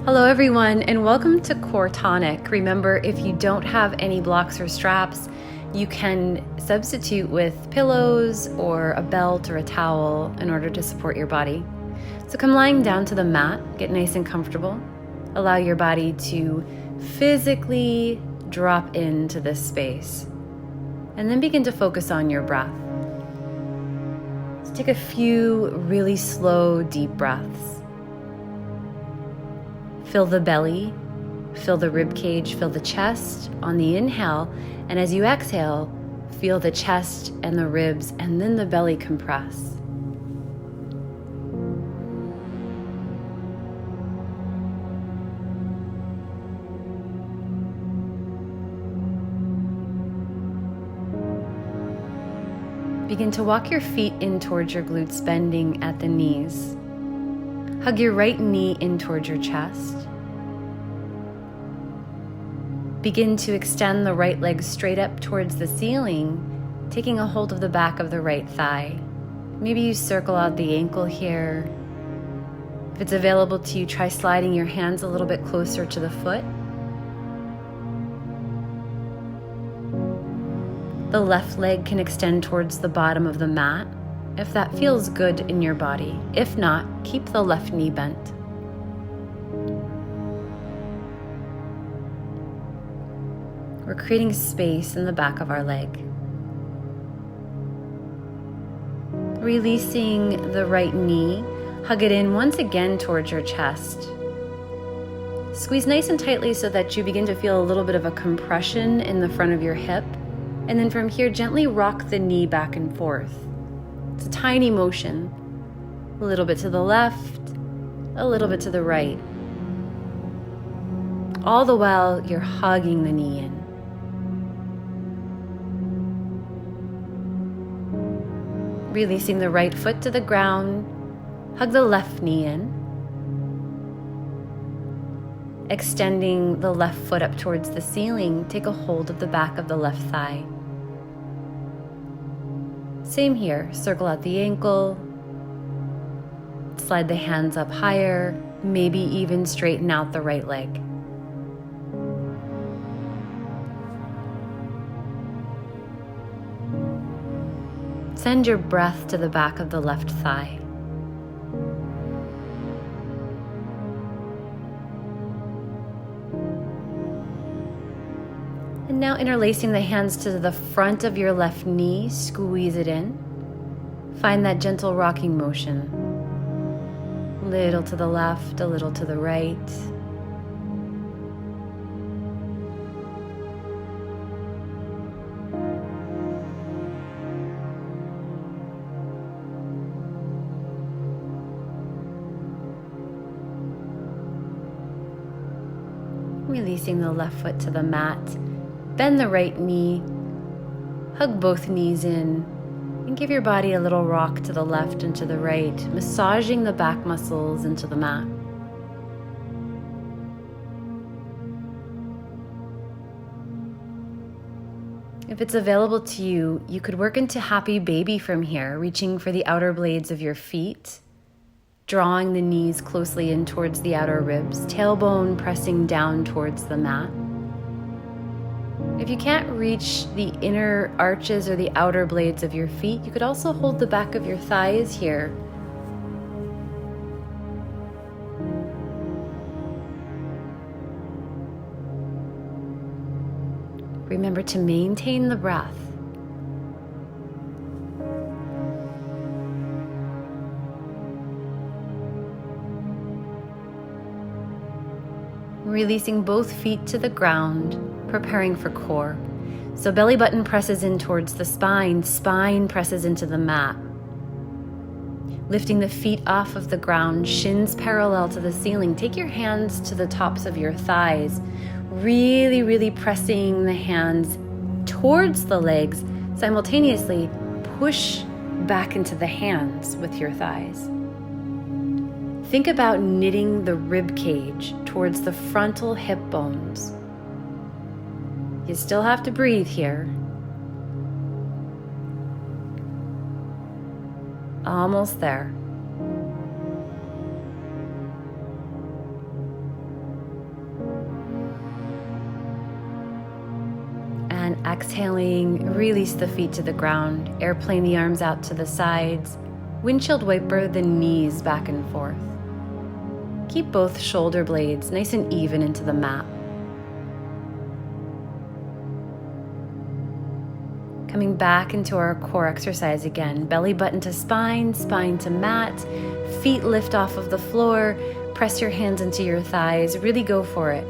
Hello everyone, and welcome to Core Tonic. Remember, if you don't have any blocks or straps, you can substitute with pillows or a belt or a towel in order to support your body. So come lying down to the mat, get nice and comfortable. Allow your body to physically drop into this space. And then begin to focus on your breath. So take a few really slow, deep breaths. Fill the belly, fill the rib cage, fill the chest on the inhale, and as you exhale, feel the chest and the ribs and then the belly compress. Begin to walk your feet in towards your glutes, bending at the knees. Hug your right knee in towards your chest. Begin to extend the right leg straight up towards the ceiling, taking a hold of the back of the right thigh. Maybe you circle out the ankle here. If it's available to you, try sliding your hands a little bit closer to the foot. The left leg can extend towards the bottom of the mat, if that feels good in your body. If not, keep the left knee bent. We're creating space in the back of our leg. Releasing the right knee, hug it in once again towards your chest. Squeeze nice and tightly so that you begin to feel a little bit of a compression in the front of your hip. And then from here, gently rock the knee back and forth. It's a tiny motion, a little bit to the left, a little bit to the right. All the while, you're hugging the knee in. Releasing the right foot to the ground, hug the left knee in. Extending the left foot up towards the ceiling, take a hold of the back of the left thigh. Same here, circle out the ankle, slide the hands up higher, maybe even straighten out the right leg. Send your breath to the back of the left thigh. And now interlacing the hands to the front of your left knee, squeeze it in. Find that gentle rocking motion. A little to the left, a little to the right. Releasing the left foot to the mat. Bend the right knee, hug both knees in, and give your body a little rock to the left and to the right, massaging the back muscles into the mat. If it's available to you, you could work into happy baby from here, reaching for the outer blades of your feet, drawing the knees closely in towards the outer ribs, tailbone pressing down towards the mat. If you can't reach the inner arches or the outer blades of your feet, you could also hold the back of your thighs here. Remember to maintain the breath. Releasing both feet to the ground, preparing for core. So belly button presses in towards the spine, spine presses into the mat. Lifting the feet off of the ground, shins parallel to the ceiling. Take your hands to the tops of your thighs, really pressing the hands towards the legs. Simultaneously, push back into the hands with your thighs. Think about knitting the rib cage towards the frontal hip bones. You still have to breathe here. Almost there. Exhaling, release the feet to the ground, airplane the arms out to the sides, windshield wiper the knees back and forth. Keep both shoulder blades nice and even into the mat. Coming back into our core exercise again, belly button to spine, spine to mat, feet lift off of the floor, press your hands into your thighs, really go for it.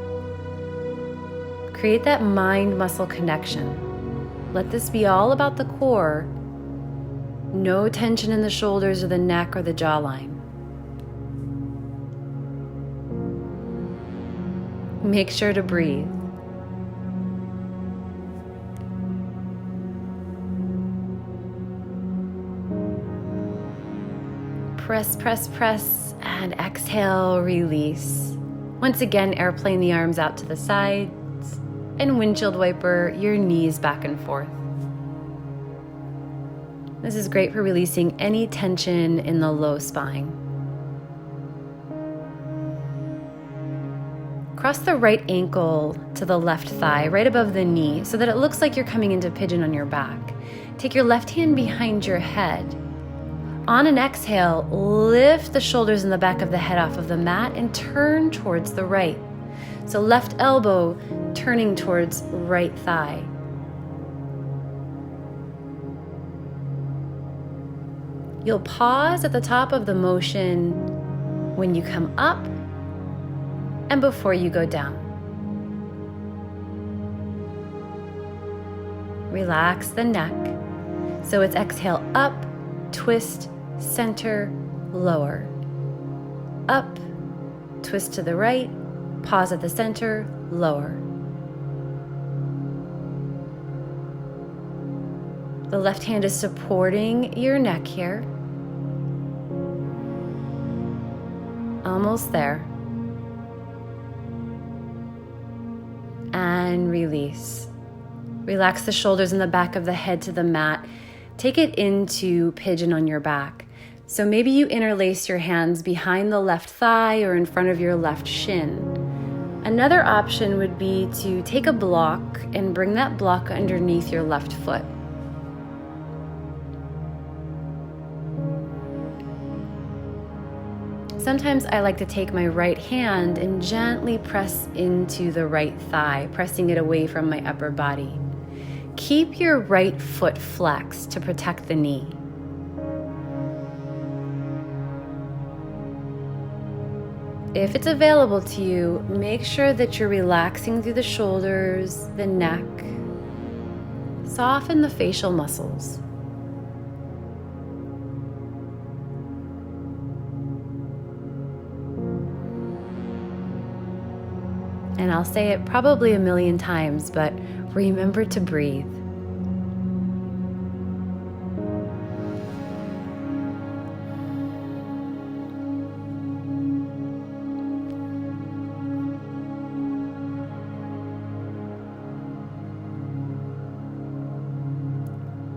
Create that mind-muscle connection. Let this be all about the core. No tension in the shoulders or the neck or the jawline. Make sure to breathe. Press, press, press, and exhale, release. Once again, airplane the arms out to the sides and windshield wiper your knees back and forth. This is great for releasing any tension in the low spine. Cross the right ankle to the left thigh, right above the knee, so that it looks like you're coming into pigeon on your back. Take your left hand behind your head. On an exhale, lift the shoulders and the back of the head off of the mat and turn towards the right. So left elbow turning towards right thigh. You'll pause at the top of the motion when you come up and before you go down. Relax the neck. So it's exhale up, twist, center, lower. Up, twist to the right, pause at the center, lower. The left hand is supporting your neck here. Almost there. And release. Relax the shoulders and the back of the head to the mat. Take it into pigeon on your back. So maybe you interlace your hands behind the left thigh or in front of your left shin. Another option would be to take a block and bring that block underneath your left foot. Sometimes I like to take my right hand and gently press into the right thigh, pressing it away from my upper body. Keep your right foot flexed to protect the knee. If it's available to you, make sure that you're relaxing through the shoulders, the neck. Soften the facial muscles. And I'll say it probably a million times, but remember to breathe.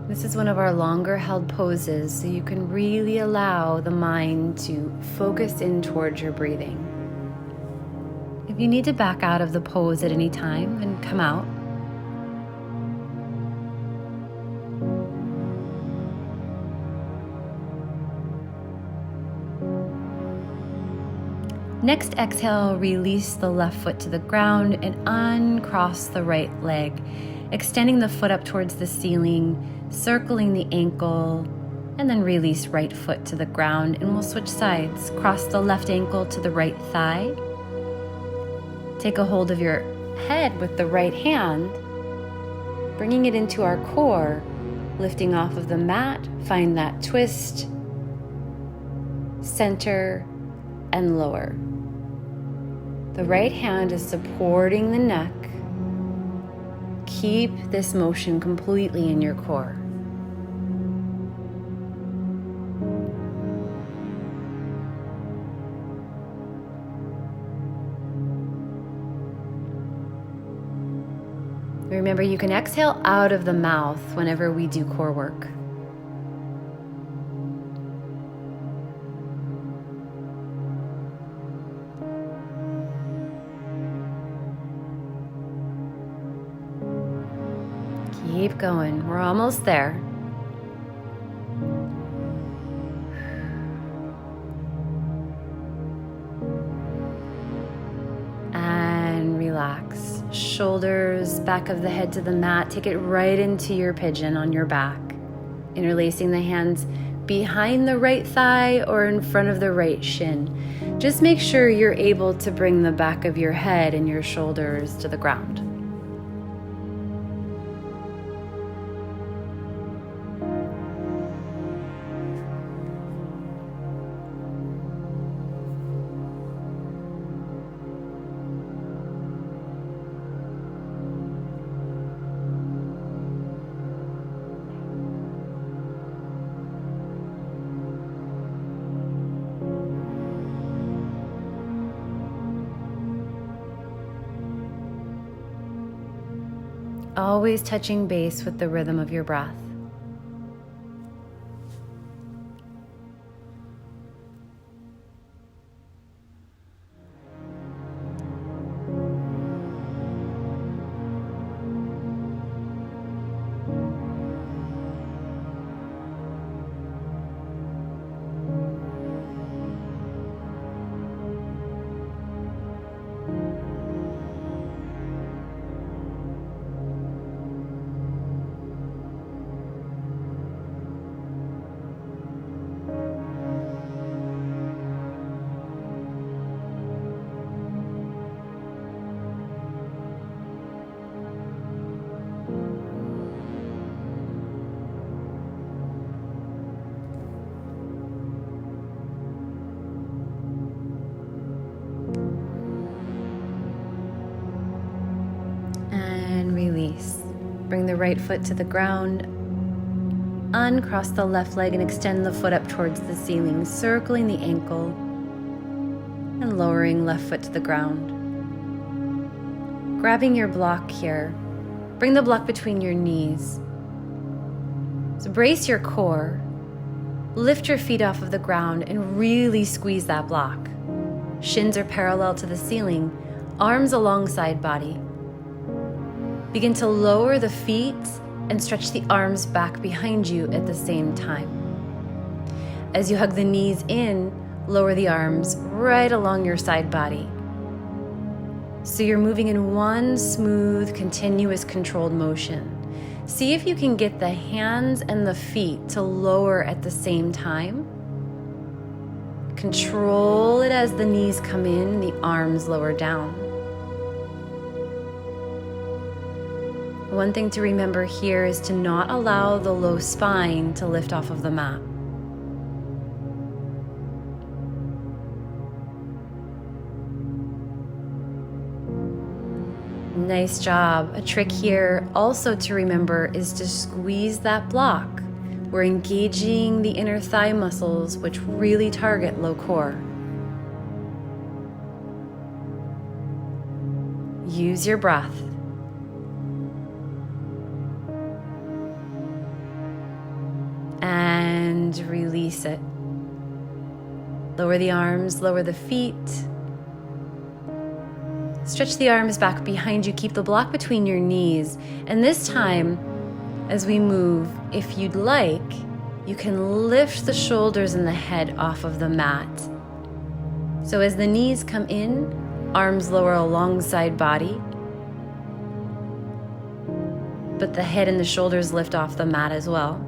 This is one of our longer held poses, so you can really allow the mind to focus in towards your breathing. If you need to back out of the pose at any time, then come out. Next exhale, release the left foot to the ground and uncross the right leg, extending the foot up towards the ceiling, circling the ankle, and then release right foot to the ground, and we'll switch sides. Cross the left ankle to the right thigh. Take a hold of your head with the right hand, bringing it into our core, lifting off of the mat. Find that twist, center, and lower. The right hand is supporting the neck. Keep this motion completely in your core. Remember, you can exhale out of the mouth whenever we do core work. Keep going. We're almost there. And relax. Shoulders, back of the head to the mat. Take it right into your pigeon on your back. Interlacing the hands behind the right thigh or in front of the right shin. Just make sure you're able to bring the back of your head and your shoulders to the ground. Always touching base with the rhythm of your breath. Release. Bring the right foot to the ground. Uncross the left leg and extend the foot up towards the ceiling, circling the ankle and lowering left foot to the ground. Grabbing your block here. Bring the block between your knees. So brace your core. Lift your feet off of the ground and really squeeze that block. Shins are parallel to the ceiling, arms alongside body. Begin to lower the feet and stretch the arms back behind you at the same time. As you hug the knees in, lower the arms right along your side body. So you're moving in one smooth, continuous, controlled motion. See if you can get the hands and the feet to lower at the same time. Control it as the knees come in, the arms lower down. One thing to remember here is to not allow the low spine to lift off of the mat. Nice job. A trick here also to remember is to squeeze that block. We're engaging the inner thigh muscles, which really target low core. Use your breath. And release it. Lower the arms, lower the feet. Stretch the arms back behind you. Keep the block between your knees. And this time, as we move, if you'd like, you can lift the shoulders and the head off of the mat. So as the knees come in, arms lower alongside body. But the head and the shoulders lift off the mat as well.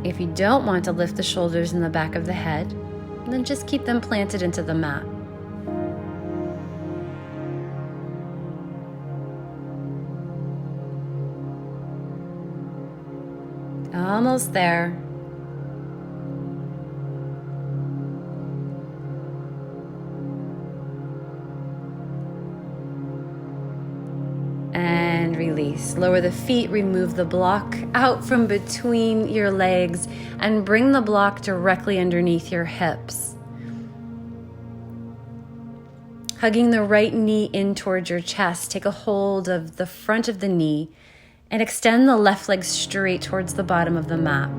If you don't want to lift the shoulders and the back of the head, then just keep them planted into the mat. Almost there. And release. Lower the feet, remove the block out from between your legs, and bring the block directly underneath your hips. Hugging the right knee in towards your chest, take a hold of the front of the knee and extend the left leg straight towards the bottom of the mat.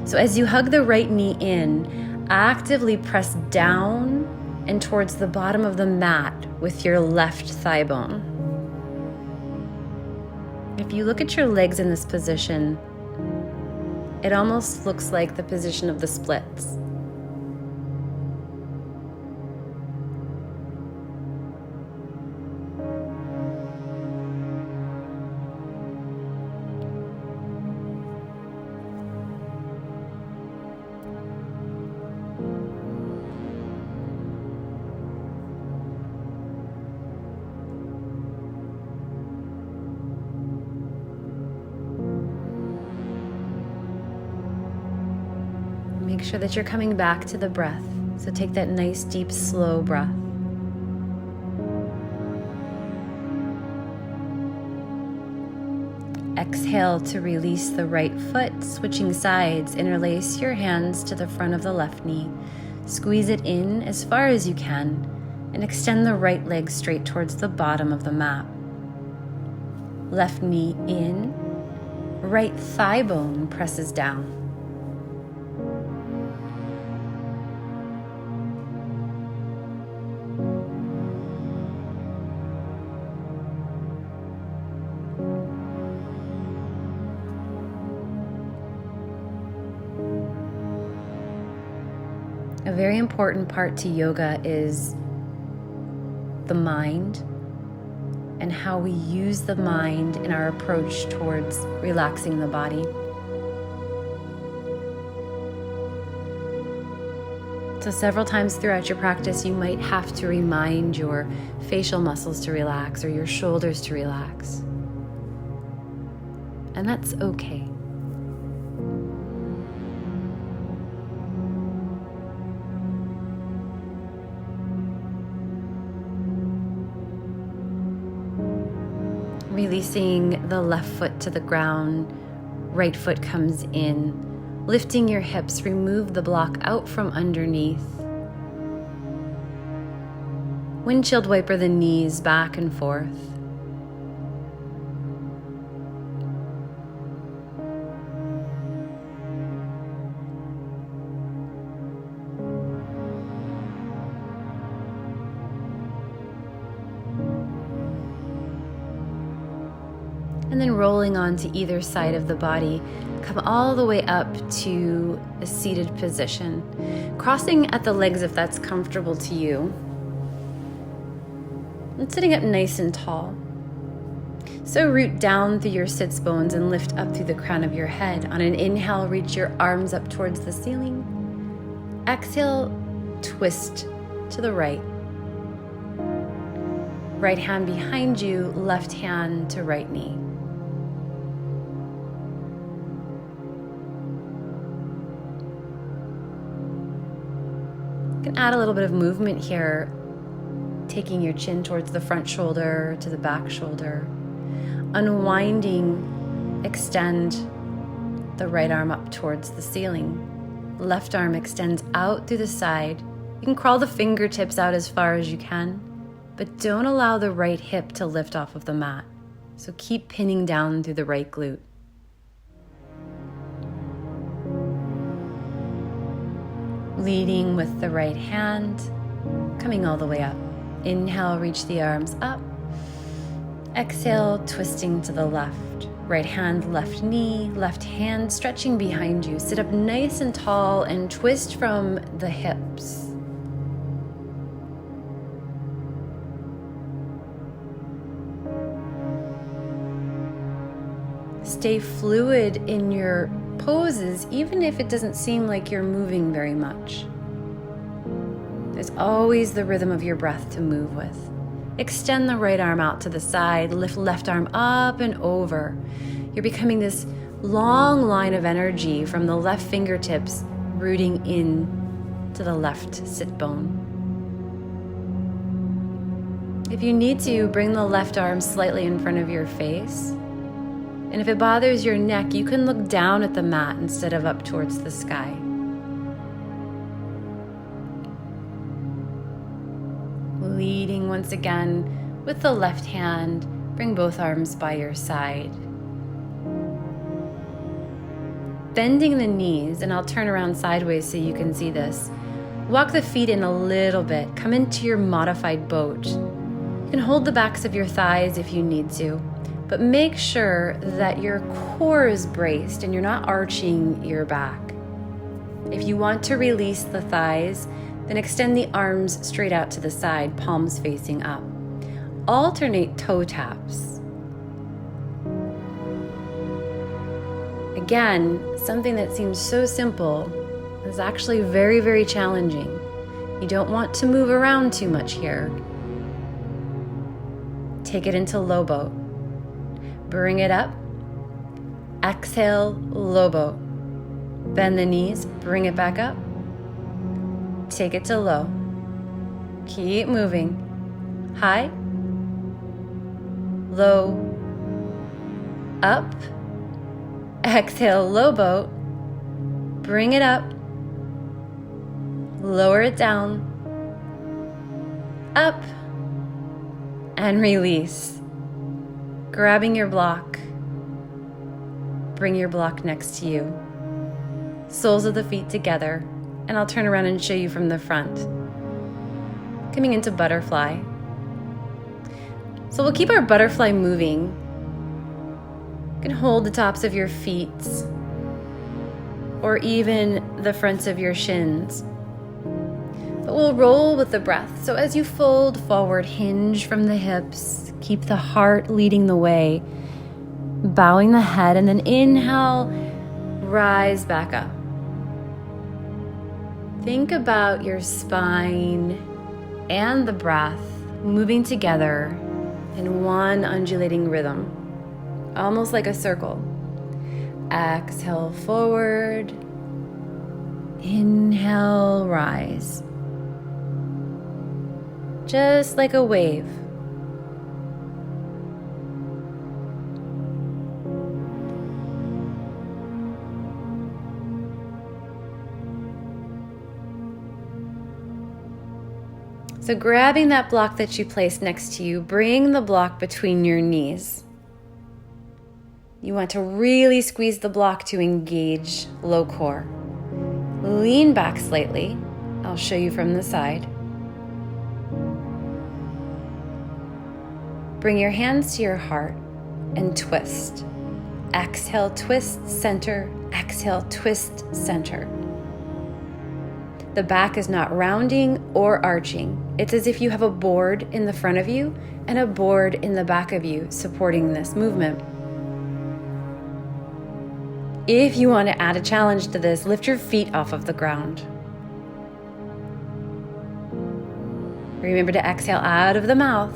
So as you hug the right knee in, Actively press down and towards the bottom of the mat with your left thigh bone. If you look at your legs in this position, it almost looks like the position of the splits. Make sure that you're coming back to the breath. So take that nice, deep, slow breath. Exhale to release the right foot, switching sides. Interlace your hands to the front of the left knee. Squeeze it in as far as you can and extend the right leg straight towards the bottom of the mat. Left knee in, right thigh bone presses down. A very important part to yoga is the mind and how we use the mind in our approach towards relaxing the body. So several times throughout your practice, you might have to remind your facial muscles to relax or your shoulders to relax. And that's okay. Releasing the left foot to the ground, right foot comes in. Lifting your hips, remove the block out from underneath. Windshield wiper the knees back and forth. And then rolling onto either side of the body, come all the way up to a seated position. Crossing at the legs if that's comfortable to you. And sitting up nice and tall. So root down through your sits bones and lift up through the crown of your head. On an inhale, reach your arms up towards the ceiling. Exhale, twist to the right. Right hand behind you, left hand to right knee. You can add a little bit of movement here, taking your chin towards the front shoulder to the back shoulder. Unwinding, extend the right arm up towards the ceiling. Left arm extends out through the side. You can crawl the fingertips out as far as you can, but don't allow the right hip to lift off of the mat. So keep pinning down through the right glute. Leading with the right hand, coming all the way up. Inhale, reach the arms up. Exhale, twisting to the left. Right hand, left knee, left hand stretching behind you. Sit up nice and tall and twist from the hips. Stay fluid in your poses, even if it doesn't seem like you're moving very much. There's always the rhythm of your breath to move with. Extend the right arm out to the side, lift left arm up and over. You're becoming this long line of energy from the left fingertips rooting in to the left sit bone. If you need to, bring the left arm slightly in front of your face. And if it bothers your neck, you can look down at the mat instead of up towards the sky. Leading once again with the left hand, bring both arms by your side. Bending the knees, and I'll turn around sideways so you can see this. Walk the feet in a little bit. Come into your modified boat. You can hold the backs of your thighs if you need to, but make sure that your core is braced and you're not arching your back. If you want to release the thighs, then extend the arms straight out to the side, palms facing up. Alternate toe taps. Again, something that seems so simple is actually very, very challenging. You don't want to move around too much here. Take it into low boat. Bring it up. Exhale, low boat. Bend the knees, bring it back up. Take it to low. Keep moving. High, low, up. Exhale, low boat. Bring it up. Lower it down. Up. And release. Grabbing your block. Bring your block next to you. Soles of the feet together. And I'll turn around and show you from the front. Coming into butterfly. So we'll keep our butterfly moving. You can hold the tops of your feet or even the fronts of your shins. But we'll roll with the breath. So as you fold forward, hinge from the hips, keep the heart leading the way, bowing the head, and then inhale, rise back up. Think about your spine and the breath moving together in one undulating rhythm, almost like a circle. Exhale forward, inhale, rise. Just like a wave. So grabbing that block that you placed next to you, bring the block between your knees. You want to really squeeze the block to engage low core. Lean back slightly. I'll show you from the side. Bring your hands to your heart and twist. Exhale, twist, center. Exhale, twist, center. The back is not rounding or arching. It's as if you have a board in the front of you and a board in the back of you supporting this movement. If you want to add a challenge to this, lift your feet off of the ground. Remember to exhale out of the mouth.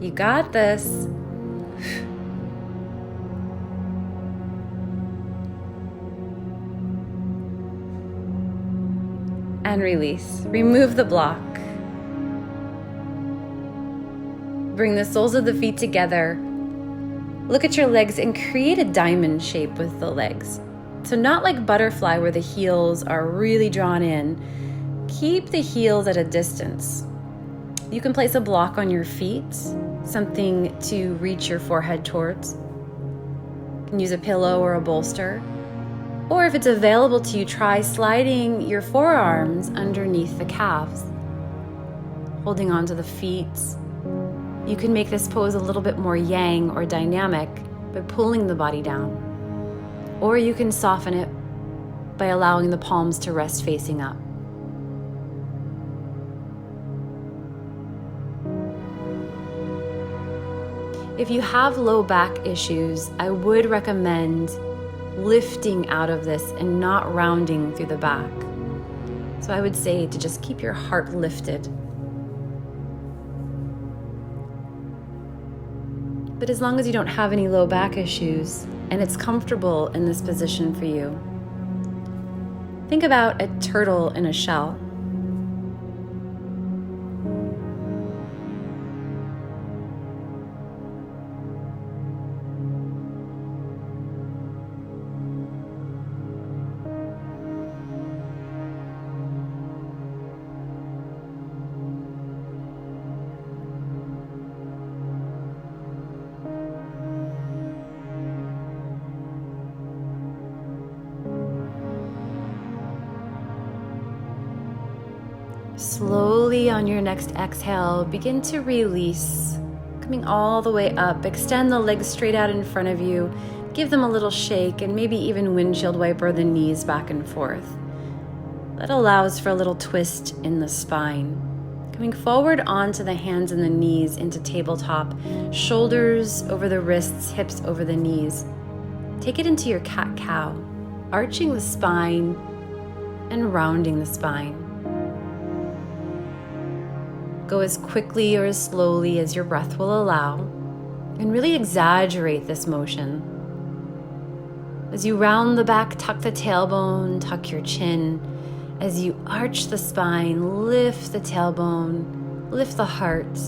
You got this. And release. Remove the block. Bring the soles of the feet together. Look at your legs and create a diamond shape with the legs. So not like butterfly where the heels are really drawn in. Keep the heels at a distance. You can place a block on your feet, something to reach your forehead towards. You can use a pillow or a bolster. Or if it's available to you, try sliding your forearms underneath the calves, holding onto the feet. You can make this pose a little bit more yang or dynamic by pulling the body down. Or you can soften it by allowing the palms to rest facing up. If you have low back issues, I would recommend lifting out of this and not rounding through the back. So I would say to just keep your heart lifted. But as long as you don't have any low back issues and it's comfortable in this position for you, think about a turtle in a shell. Slowly on your next exhale, begin to release, coming all the way up. Extend the legs straight out in front of you. Give them a little shake and maybe even windshield wiper the knees back and forth. That allows for a little twist in the spine. Coming forward onto the hands and the knees into tabletop, shoulders over the wrists, hips over the knees. Take it into your cat-cow, arching the spine and rounding the spine. Go as quickly or as slowly as your breath will allow, and really exaggerate this motion. As you round the back, tuck the tailbone, tuck your chin. As you arch the spine, lift the tailbone, lift the heart.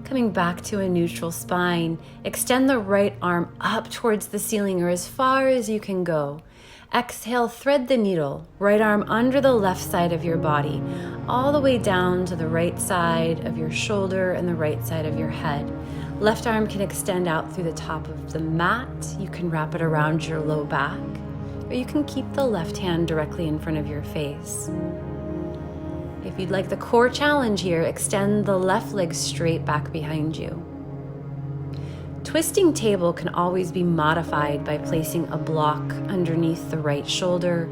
Coming back to a neutral spine, extend the right arm up towards the ceiling or as far as you can go. Exhale, thread the needle, right arm under the left side of your body, all the way down to the right side of your shoulder and the right side of your head. Left arm can extend out through the top of the mat. You can wrap it around your low back, or you can keep the left hand directly in front of your face. If you'd like the core challenge here, extend the left leg straight back behind you. Twisting table can always be modified by placing a block underneath the right shoulder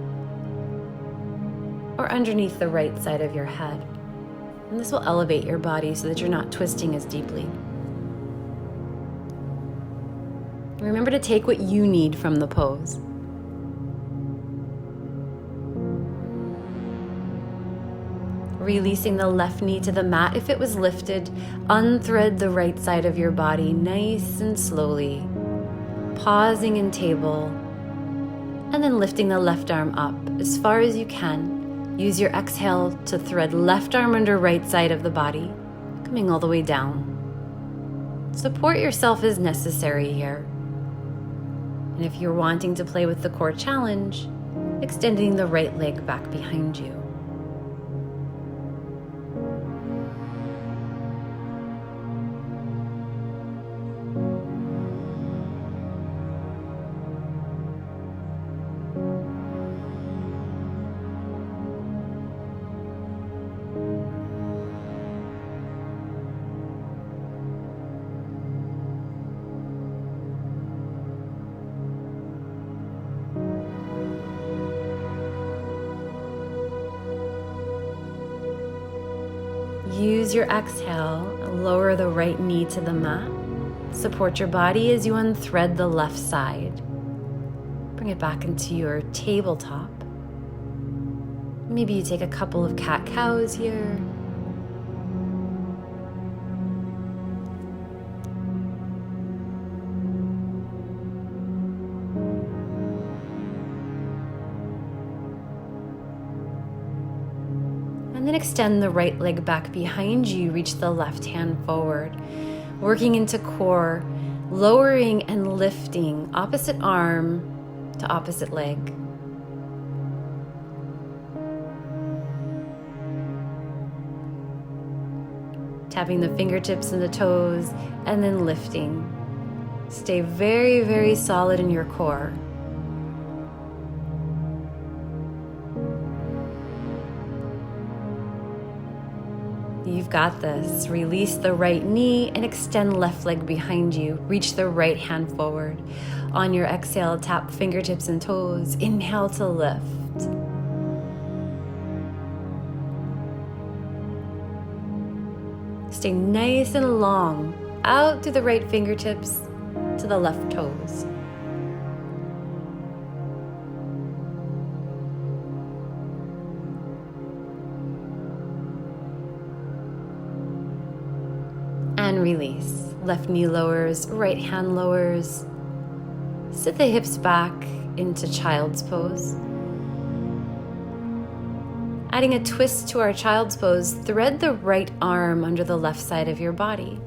or underneath the right side of your head. And this will elevate your body so that you're not twisting as deeply. Remember to take what you need from the pose. Releasing the left knee to the mat. If it was lifted, unthread the right side of your body nice and slowly. Pausing in table, and then lifting the left arm up as far as you can. Use your exhale to thread left arm under right side of the body, coming all the way down. Support yourself as necessary here. And if you're wanting to play with the core challenge, extending the right leg back behind you. Use your exhale and lower the right knee to the mat. Support your body as you unthread the left side. Bring it back into your tabletop. Maybe you take a couple of cat-cows here. And then extend the right leg back behind you, reach the left hand forward. Working into core, lowering and lifting opposite arm to opposite leg. Tapping the fingertips and the toes, and then lifting. Stay very, very solid in your core. You've got this. Release the right knee and extend left leg behind you. Reach the right hand forward. On your exhale, tap fingertips and toes. Inhale to lift. Stay nice and long, out through the right fingertips to the left toes. And release. Left knee lowers, right hand lowers. Sit the hips back into child's pose. Adding a twist to our child's pose, thread the right arm under the left side of your body.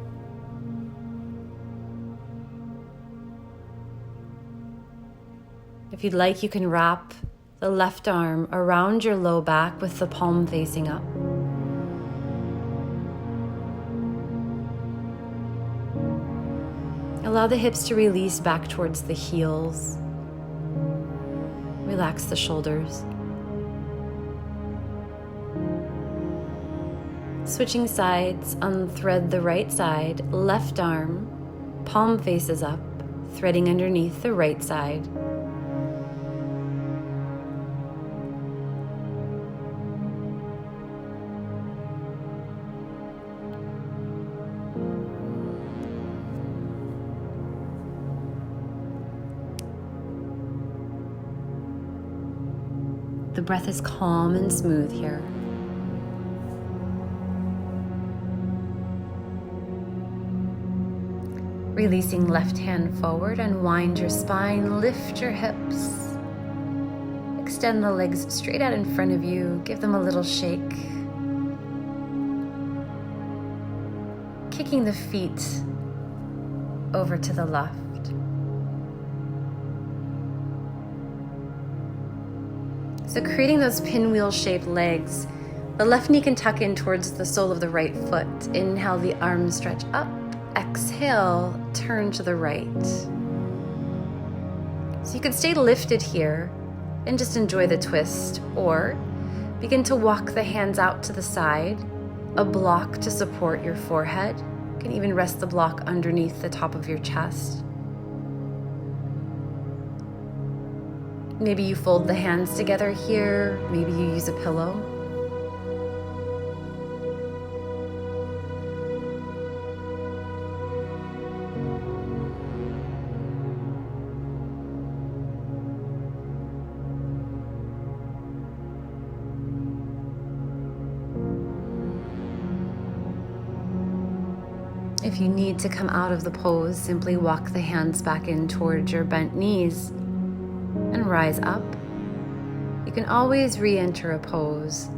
If you'd like, you can wrap the left arm around your low back with the palm facing up. Allow the hips to release back towards the heels. Relax the shoulders. Switching sides, unthread the right side, left arm, palm faces up, threading underneath the right side. The breath is calm and smooth here. Releasing left hand forward, unwind your spine, lift your hips. Extend the legs straight out in front of you, give them a little shake. Kicking the feet over to the left. So creating those pinwheel-shaped legs, the left knee can tuck in towards the sole of the right foot. Inhale, the arms stretch up. Exhale, turn to the right. So you can stay lifted here and just enjoy the twist, or begin to walk the hands out to the side, a block to support your forehead. You can even rest the block underneath the top of your chest. Maybe you fold the hands together here, maybe you use a pillow. If you need to come out of the pose, simply walk the hands back in towards your bent knees and rise up. You can always re-enter a pose.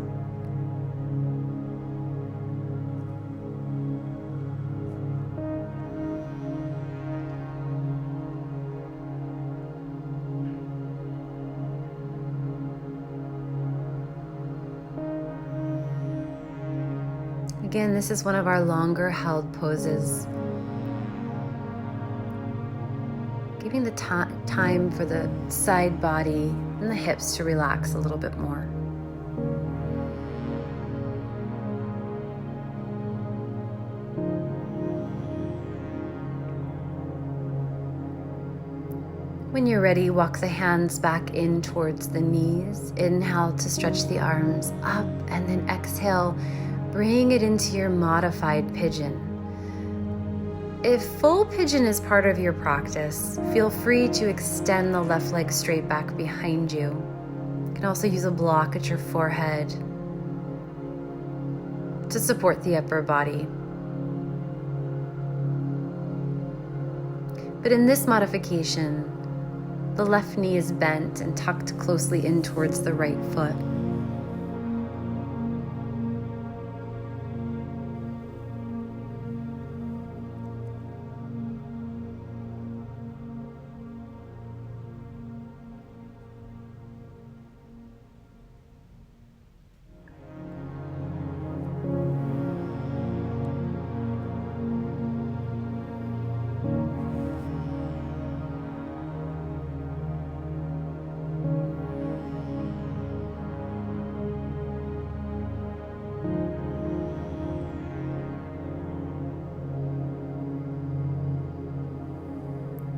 Again, this is one of our longer held poses. Giving the time for the side body and the hips to relax a little bit more. When you're ready, walk the hands back in towards the knees. Inhale to stretch the arms up, and then exhale, bring it into your modified pigeon. If full pigeon is part of your practice, feel free to extend the left leg straight back behind you. You can also use a block at your forehead to support the upper body. But in this modification, the left knee is bent and tucked closely in towards the right foot.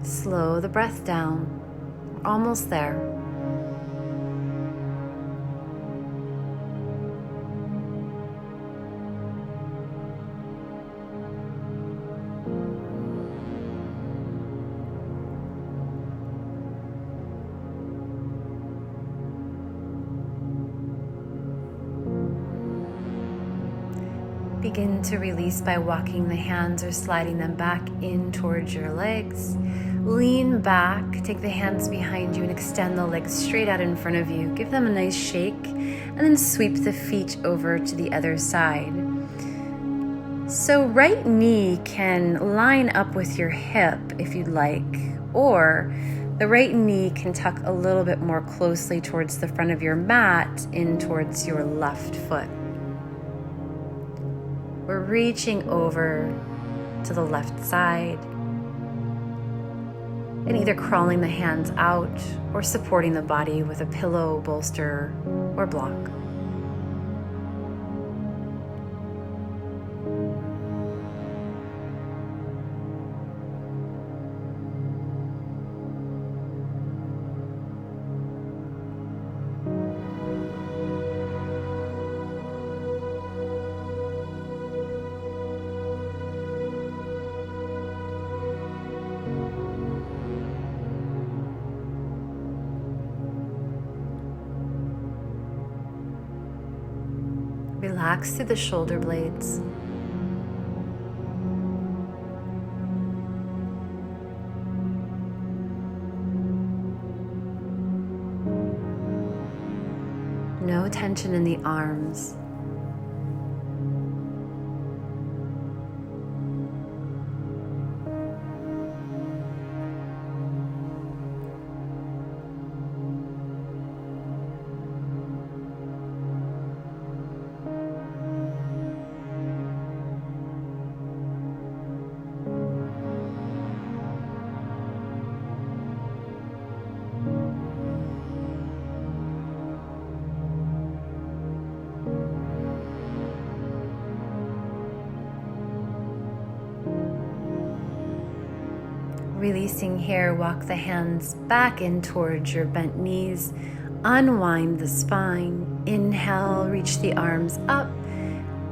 Slow the breath down. We're almost there. Begin to release by walking the hands or sliding them back in towards your legs. Lean back, take the hands behind you and extend the legs straight out in front of you. Give them a nice shake and then sweep the feet over to the other side. So right knee can line up with your hip if you'd like, or the right knee can tuck a little bit more closely towards the front of your mat in towards your left foot. We're reaching over to the left side. and either crawling the hands out or supporting the body with a pillow, bolster, or block. Relax through the shoulder blades. No tension in the arms. Releasing here, walk the hands back in towards your bent knees. Unwind the spine. Inhale, reach the arms up.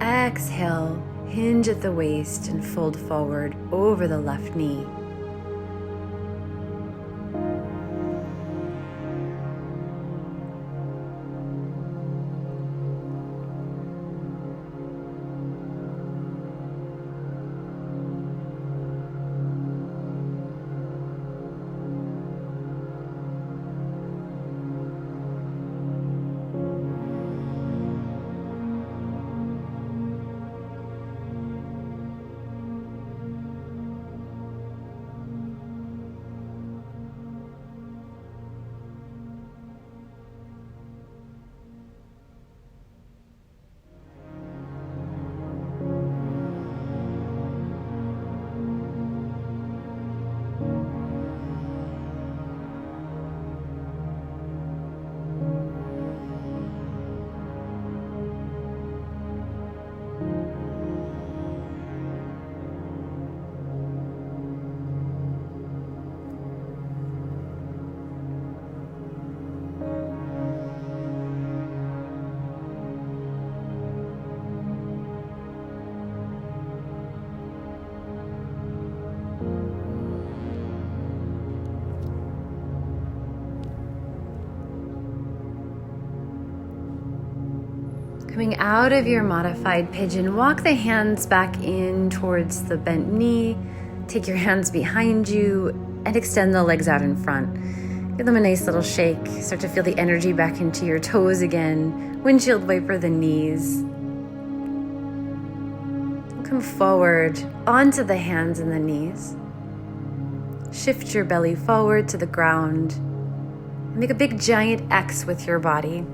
Exhale, hinge at the waist and fold forward over the left knee. Coming out of your modified pigeon, walk the hands back in towards the bent knee. Take your hands behind you and extend the legs out in front. Give them a nice little shake. Start to feel the energy back into your toes again. Windshield wiper the knees. Come forward onto the hands and the knees. Shift your belly forward to the ground. Make a big giant X with your body.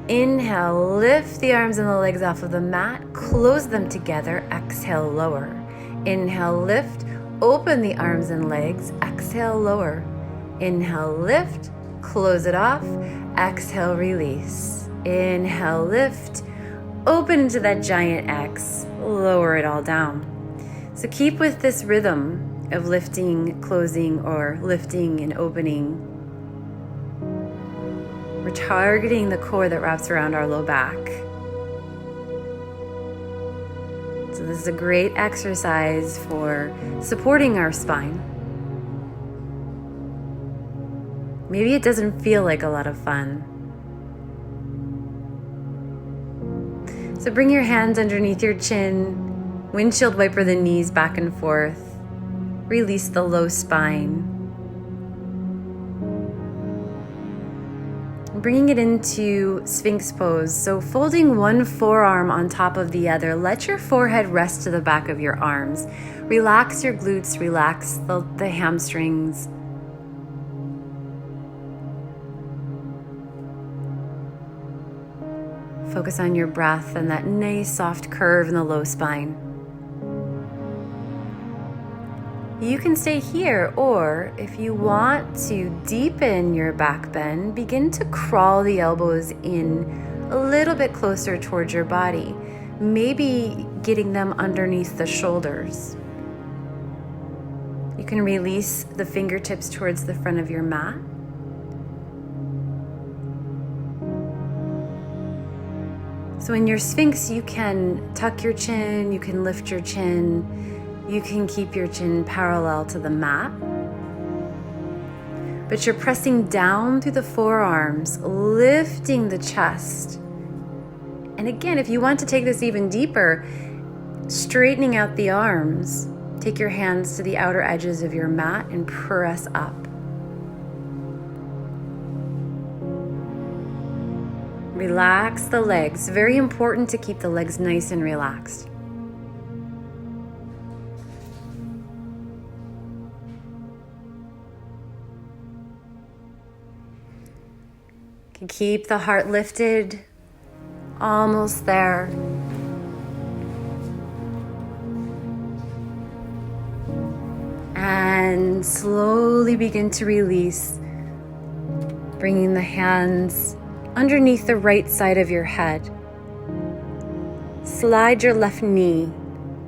Inhale, lift the arms and the legs off of the mat, close them together, exhale, lower. Inhale, lift, open the arms and legs, exhale, lower. Inhale, lift, close it off, exhale, release. Inhale, lift, open into that giant X, lower it all down. So keep with this rhythm of lifting, closing, or lifting and opening. We're targeting the core that wraps around our low back. So this is a great exercise for supporting our spine. Maybe it doesn't feel like a lot of fun. So bring your hands underneath your chin, windshield wiper the knees back and forth, release the low spine. Bringing it into Sphinx pose. So folding one forearm on top of the other, let your forehead rest to the back of your arms. Relax your glutes, relax the hamstrings. Focus on your breath and that nice soft curve in the low spine. You can stay here, or if you want to deepen your back bend, begin to crawl the elbows in a little bit closer towards your body, maybe getting them underneath the shoulders. You can release the fingertips towards the front of your mat. So in your Sphinx, you can tuck your chin, you can lift your chin, you can keep your chin parallel to the mat. But you're pressing down through the forearms, lifting the chest. And again, if you want to take this even deeper, straightening out the arms, take your hands to the outer edges of your mat and press up. Relax the legs. Very important to keep the legs nice and relaxed. You can keep the heart lifted. Almost there. And slowly begin to release, bringing the hands underneath the right side of your head. Slide your left knee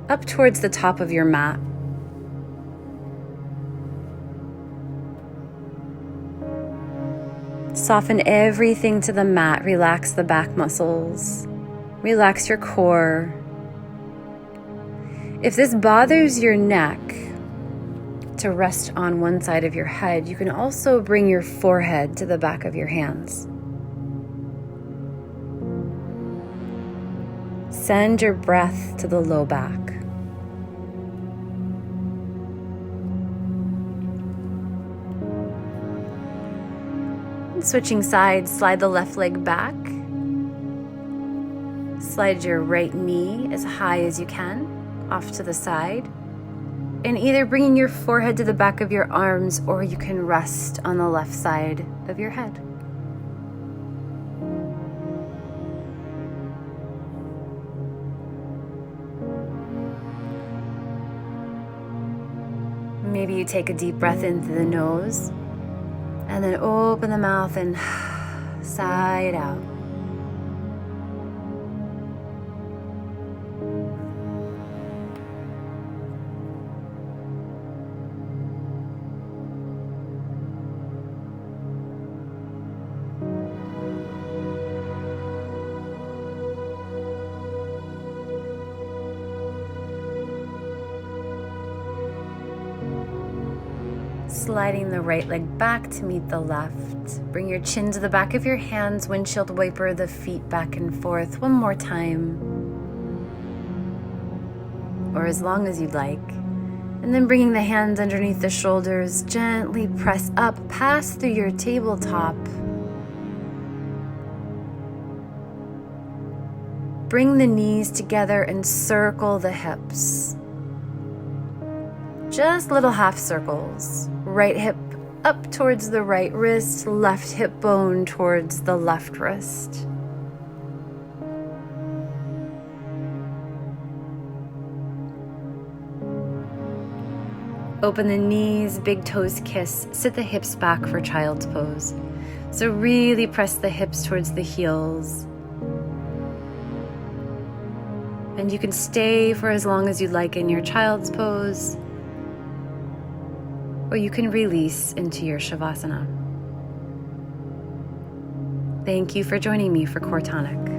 up towards the top of your mat. Soften everything to the mat. Relax the back muscles. Relax your core. If this bothers your neck to rest on one side of your head, you can also bring your forehead to the back of your hands. Send your breath to the low back. Switching sides, slide the left leg back. Slide your right knee as high as you can, off to the side. And either bringing your forehead to the back of your arms, or you can rest on the left side of your head. Maybe you take a deep breath in through the nose, and then open the mouth and sigh it out. Sliding the right leg back to meet the left. Bring your chin to the back of your hands, windshield wiper the feet back and forth one more time, or as long as you'd like. And then bringing the hands underneath the shoulders, gently press up, pass through your tabletop. Bring the knees together and circle the hips. Just little half circles. Right hip up towards the right wrist, left hip bone towards the left wrist. Open the knees, big toes kiss, sit the hips back for child's pose. So really press the hips towards the heels. And you can stay for as long as you'd like in your child's pose, or you can release into your Shavasana. Thank you for joining me for Core Tonic.